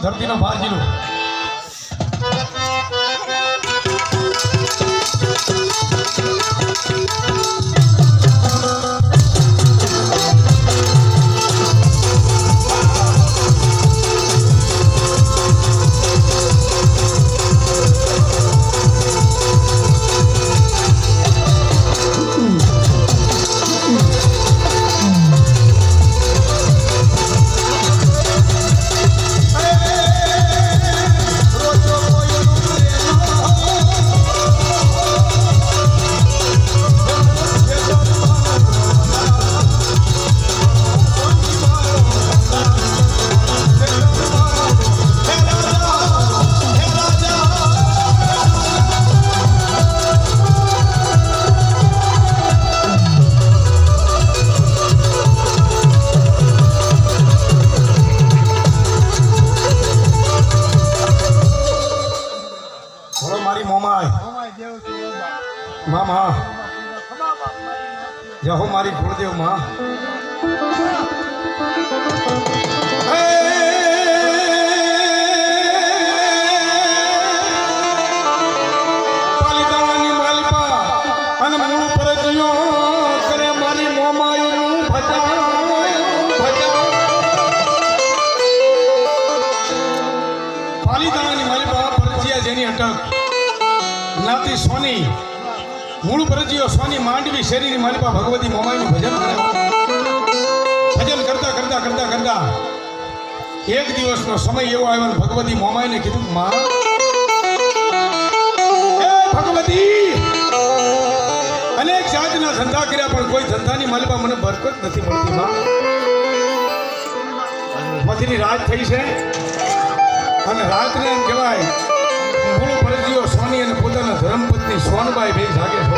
ધરતીનો ભારજીનો माँ जहो मारी गुरुदेव माँ पालितानी मालिपा अन मूळ परजियो करे मारी मोमायु भजा भजा पालितानी मालिपा परजिया जेनी अटक नाती सोनी मूळ परजियो सोनी मांडवी शरीर मालिपा भगवती मोमाई भजन भजन करता करता करता करता एक दिवस नो समय एवो आव्यो भगवती मोमाई ने कीधुं मां ए भगवती अनेक जातना धंधा कर्या पण कोई धंधानी मालिपा मने बरकत नथी मळती मां मथीनी रात થઈ છે અને રાતને એમ કહેવાય મૂળ પરજીયો સોની અને પોતાના ધર્મપત્ની સોનબાઈ બે જાગે છે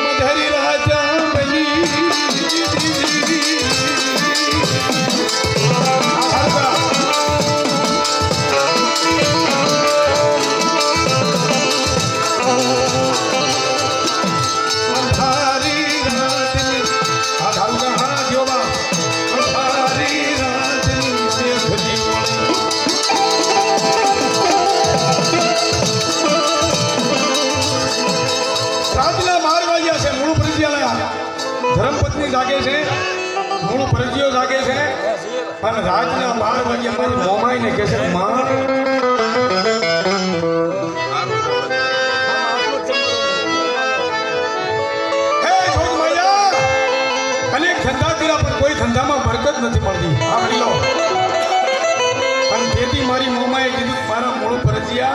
મધરી રાજા બની धर्मपत्नी जागे छे मूळ परजियो जागे छे अने रातना 12 वाग्या मारी मोमाई ने कहे छे मां हे जोगमाया अनेक धंधा कर्या पण कोई धंधामां बरकत नथी मळती सांभळी लो अने તેથી મારી મોમાએ કીધું મારા મૂળ પરजिया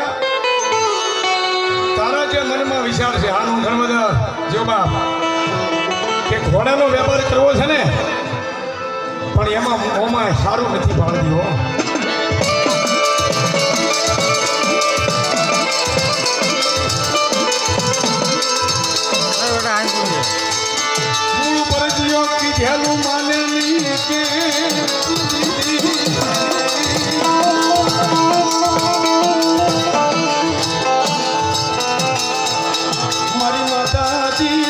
તારા જે મનમાં વિચાર છે આનું ધર્મદર જો બાપ કે ઘોડાનો વેપાર કરવો છે ને પણ એમાં મોમાં સારું નથી ભાળતી હો મૂળ પરજીયો કીધેલું માને નહીં કે મારી માતાજી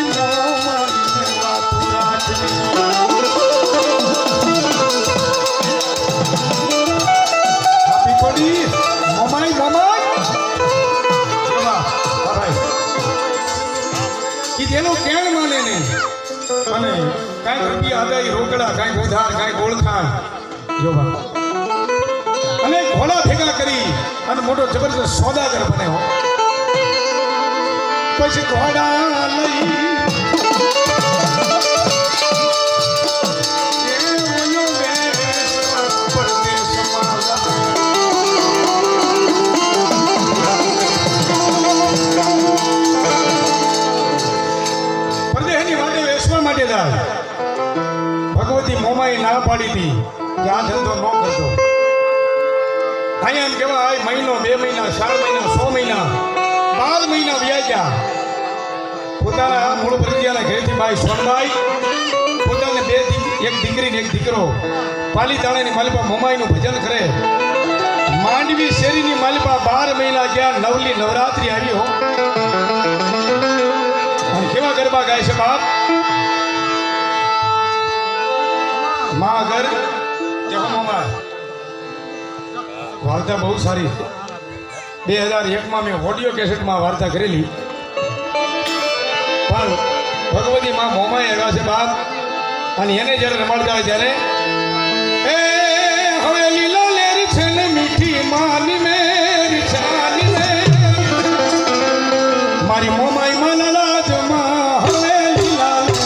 અને કાંઈ રૂપિયા આદાય રોકડા કાંઈ ઉધાર કાંઈ ગોળખાણ જોવા અને ઘોડા ભેગા કરી અને મોટો જબરદસ્ત સોદાગર બન્યો પછી ઘોડા લઈ भगवती मोमाई ना पाड़ी थी कि आ धंधो न करतो अँ कहवाय महीनो 2 महीना 4 महीना 100 महीना 12 महीना व्या गया पोताना मूळ परजियाना घरेथी बाई सोनबाई पोताने एक दीकरी ने एक दीकरो पालीताणानी मालिपा मोमाईनुं भजन करे मांडवी शेरीनी मालिपा 12 महीना गया नवली नवरात्रि आई हो केवा गरबा गाय छे बाप माँ अगर जब हम વાર્તા બહુ સારી છે. 2001 મેં ઓડિયો કેસેટમાં વાર્તા કરેલી, પણ ભગવતી માં મોમાઈ આવ્યા છે બાપ, અને એને જ્યારે રમાડતા હોય ત્યારે એ હવે લીલા લેર છે ને મીઠી માની મેર છાની રે મારી મોમાઈ માના રાજમાં હવે લીલા લેર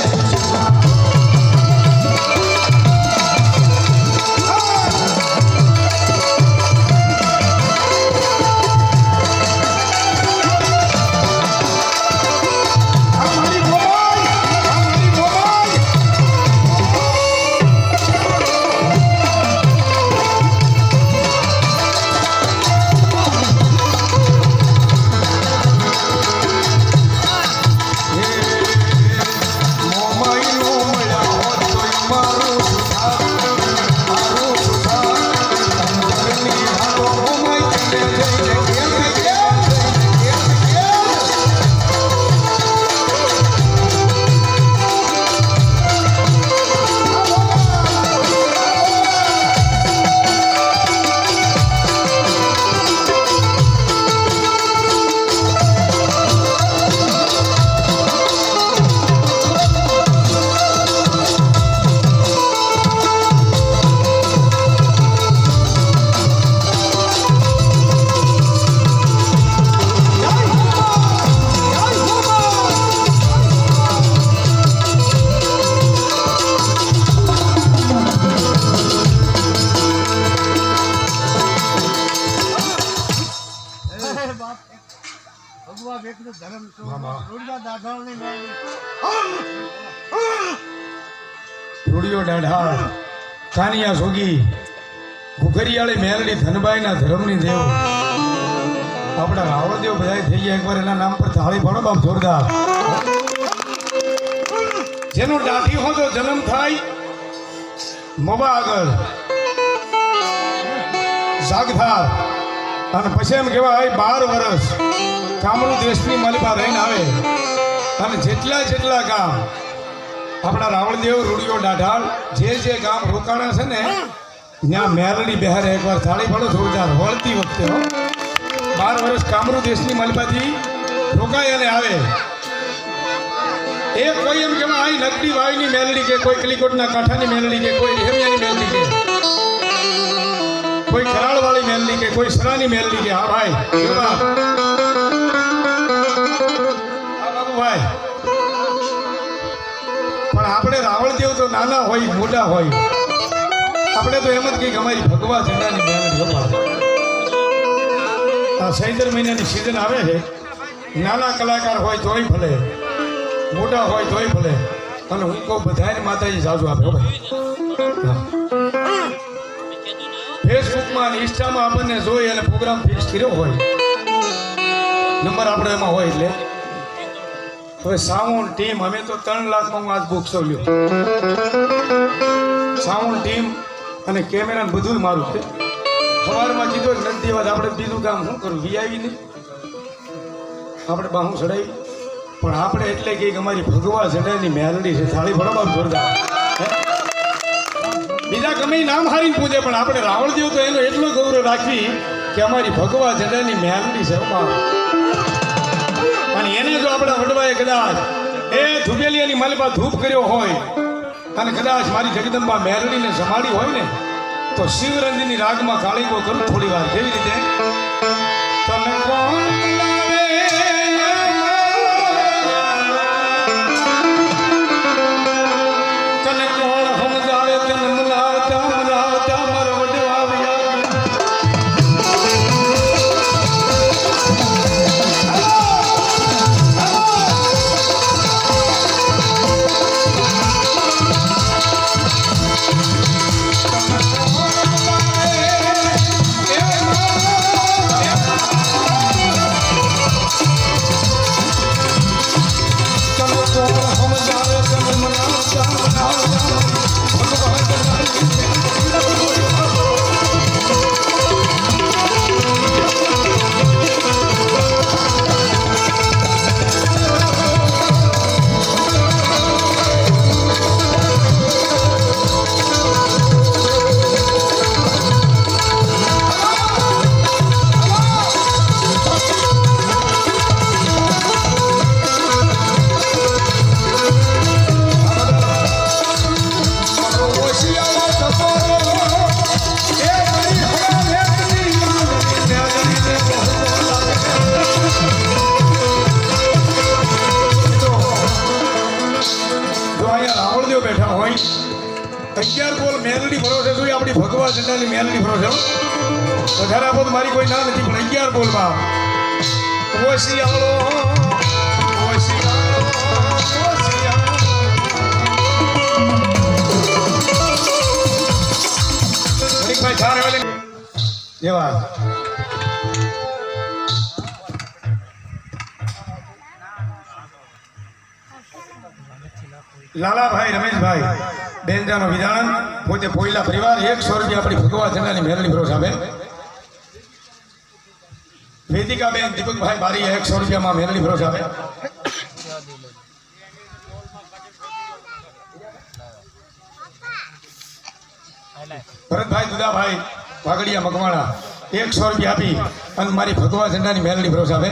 રૂડિયો દાઢા કાનિયા સોગી ઘુઘરિયાળી મેલડી ધનબાઈના ધર્મની દેવ આપણા રાવળદેવ બધા થઈ ગયા. એકવાર એના નામ પર થાળી ભણો બાપ જોરદાર. જેનો દાઢી હોતો જન્મ થાય મોબા આગળ જાગધાર, અને પછી એમ કહેવાય 12 વર્ષ કામરૂ દેશની માલિપા રહીને આવે, અને જેટલા ગામ આપણા રાવળદેવ રૂડિયો દાઢાળ જે ગામ રોકાણા છે ને ત્યાં મેરડી બહાર એકવાર થાળી પડો જોરદાર વળતી વખતે 12 વર્ષ કામરૂ દેશની માલિપાથી રોકાય અને આવે. એ કોઈ એમ કેવા અહીં નકડી વાયની મેલડી કે કોઈ કલીકોટના કાંઠાની મેલડી કે કોઈ રેમિયાની મેલડી કે કોઈ કરાળવાળી મેલડી કે કોઈ સરાની મેલડી કે હા ભાઈ હા બાબુભાઈ. પણ આપણે રાવળદેવ તો નાના હોય મોટા હોય, આપણે તો એમ જ કંઈક અમારી ભગવા ઝંડાની મેલડી અપાવે. આ ચૈત્ર મહિનાની સિઝન આવે છે, નાના કલાકાર હોય તોય ભલે, મોટા હોય તોય ભલે, અને હું કહું બધાને માતાજી સાજુ આપે. ફેસબુકમાં અને ઇન્સ્ટામાં આપણને જોઈ અને પ્રોગ્રામ ફિક્સ કર્યો હોય, નંબર આપણો એમાં હોય, એટલે હવે સાઉન્ડ ટીમ અમે તો 3 લાખમાં હું આજ બુક લ્યો. સાઉન્ડ ટીમ અને કેમેરા બધું મારું છે. સવારમાં કીધું નથી વાત આપણે બીજું કામ શું કરું, વીઆઈ નહીં આપણે બાહું ચડાવી, પણ આપણે એટલે કે અમારી ભગવા ઝંડાની મેલડી છે. થાળી બરાબર જોરદાર. બીજા ગમે નામ હારીને પૂજે, પણ આપણે રાવળદેવ તો એનો એટલો ગૌરવ રાખી કે અમારી ભગવા ઝંડાની મેલડી છે. અને એને જો આપણે વડવાએ કદાચ એ ધુબેલિયાની માલિપા ધૂપ કર્યો હોય અને કદાચ મારી જગદંબા મેરડીને જમાડી હોય ને, તો શિવરંજની રાગમાં કાળીકો કરું થોડી વાર. કેવી રીતે? તને કોણ આપણી ભગવા જંડાની મેલની ફરો છો વધારે આપો તો મારી કોઈ ના નથી પણ 11 બોલવા ઓશિયાળો ઓશિયાળો ઓશિયાળો ભાઈ સારે વાલે જેવા લાલાભાઈ રમેશભાઈ બેનજાનો વિધાન પોતે પોઈલા પરિવાર 100 રૂપિયા આપણી ભગવા જંડાની મેલની ફરો સામે વેદિકા બેન દીપકભાઈ બારી 100 રૂપિયામાં મેલની ફરો સામે ભરતભાઈ દુદાભાઈ વાગડિયા મકવાણા 100 રૂપિયા આપી અને મારી ભગવા ઝંડાની મેલડી ભરોસા આવે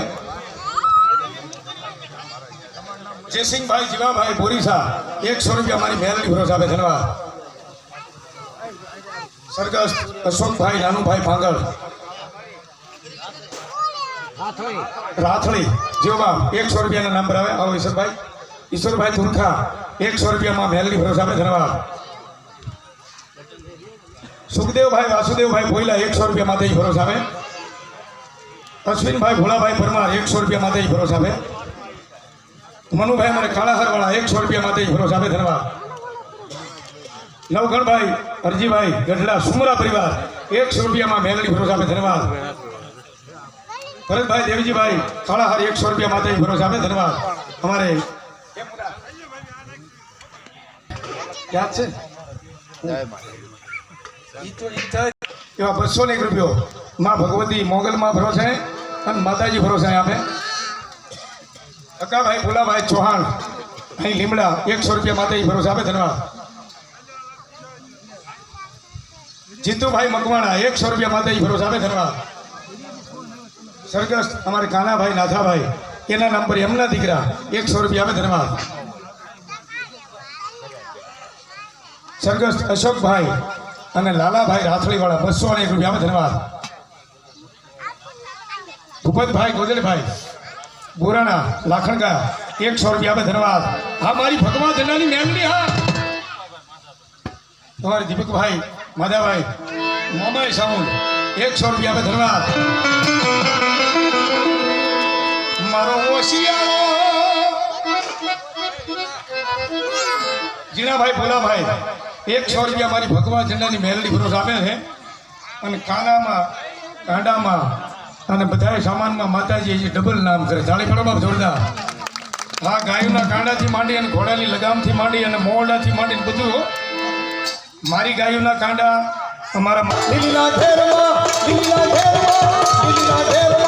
જયસિંહભાઈ જીવાભાઈ બોરીસા 100 રૂપિયા મારી મેલડી ભરોસા આવે ધન્યવાદ સરગસ અશોકભાઈ નાનુભાઈ ભાંગળ રાથળી જેવા 100 રૂપિયાના નંબર આવે આવો ઈશ્વરભાઈ તુરખા 100 રૂપિયામાં મેલડી ભરોસા આવે ધન્યવાદ સુખદેવભાઈ વાસુદેવભાઈ ભોઈલા 100 રૂપિયા માથે ભરોસા આવે અશ્વિનભાઈ ભોલાભાઈ પરમાર 100 રૂપિયા માથે ભરોસા આવે મનુભાઈ મને કાળાહરવાળા 100 રૂપિયા માથે ભરોસા આવે ધન્યવાદ નવગણભાઈ અરજીભાઈ ગઢડા સુમરા પરિવાર 100 રૂપિયામાં મેલડી ભરોસા આવે ધન્યવાદ ભરતભાઈ દેવજીભાઈ કાળાહર 100 રૂપિયા માથે ભરોસા આવે ધન્યવાદ અમારે યાદ છે એવા 201 રૂપિયો માં ભગવતી મોગલમાં ભરોસે અને માતાજી ભરોસે આપે અકાભાઈ ભોલાભાઈ ચૌહાણ અહીં લીમડા 100 રૂપિયા માતાજી ભરોસે આપે ધન્યવાદ જીતુભાઈ મકવાણા 100 રૂપિયા માતાજી ભરોસે આપે ધન્યવાદ સરગસ અમારે કાનાભાઈ નાથાભાઈ એના નંબર એમના દીકરા 100 રૂપિયા આપે ધન્યવાદ સરગસ અશોકભાઈ અને લાલાભાઈ રાથળીવાળા 201 રૂપિયા ધન્યવાદ ભૂપતભાઈ ગોદલભાઈ બોરાણા લાખણગા 100 રૂપિયા ધન્યવાદ હા મારી ભગવાન જનાની મેમની હા તમારે દીપકભાઈ માધાભાઈ મોમાઈ સાઉન્ડ 100 રૂપિયા ધન્યવાદ મારો ઓશિયાળો જીણાભાઈ ભોલાભાઈ 100 રૂપિયા મારી ભગવા ઝંડાની મેલડી ભરોસ આપે છે અને કાનામાં કાંડામાં અને બધા સામાનમાં માતાજી ડબલ નામ કરે જાળી પડવામાં જોરદાર હા ગાયોના કાંડાથી માંડી અને ઘોડાની લગામથી માંડી અને મોરડાથી માંડીને બધું મારી ગાયોના કાંડા અમારા લીલા ઘેરમાં લીલા ઘેરમાં લીલા ઘેરમાં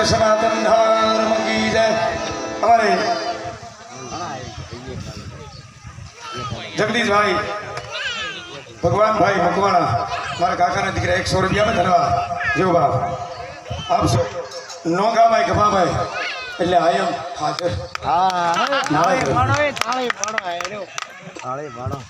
સનાતન ધર્મ કી જય અમારે જગદીશભાઈ ભગવાનભાઈ મકવાણા મારા કાકાના દીકરા 100 રૂપિયા ધનવા જેવું બાપ આપશો નોગાભાઈ ગભાભાઈ એટલે આયમ હાજર હા તાળી પાડો તાળી પાડો